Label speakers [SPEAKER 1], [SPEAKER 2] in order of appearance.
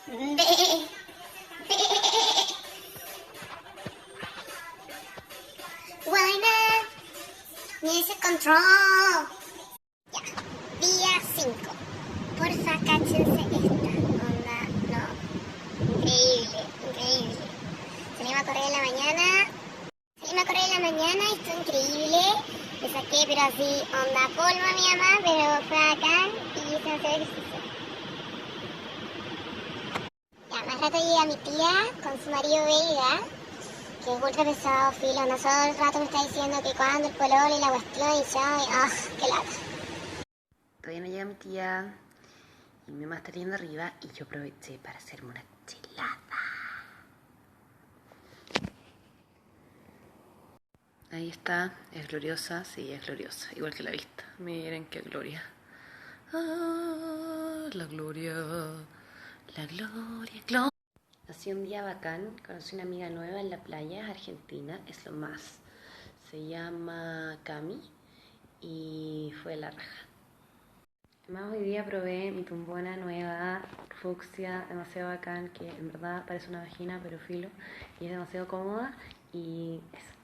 [SPEAKER 1] Ve, Guayna, Music Control. Ya, día 5. Porfa, cáchense esta. Onda, no. Increíble, increíble. Salimos a correr en la mañana. Y estuvo increíble. Me saqué, pero así, onda polvo a mi mamá, pero fue bacán y hice hacer ejercicio. Ya, más rato llega mi tía con su marido belga, que es ultra pesado, filo. No solo el rato me está diciendo que cuando el pololo y la cuestión y yo, qué lata.
[SPEAKER 2] Todavía no llega mi tía y mi mamá está yendo arriba y yo aproveché para hacerme una chelada. Ahí está, es gloriosa, sí, es gloriosa, igual que la vista. Miren qué gloria. Ah, la gloria, la gloria, gloria. Ha sido un día bacán, conocí una amiga nueva en la playa, argentina, es lo más. Se llama Cami y fue la raja. Además hoy día probé mi tumbona nueva, fucsia, demasiado bacán, que en verdad parece una vagina, pero filo, y es demasiado cómoda y eso.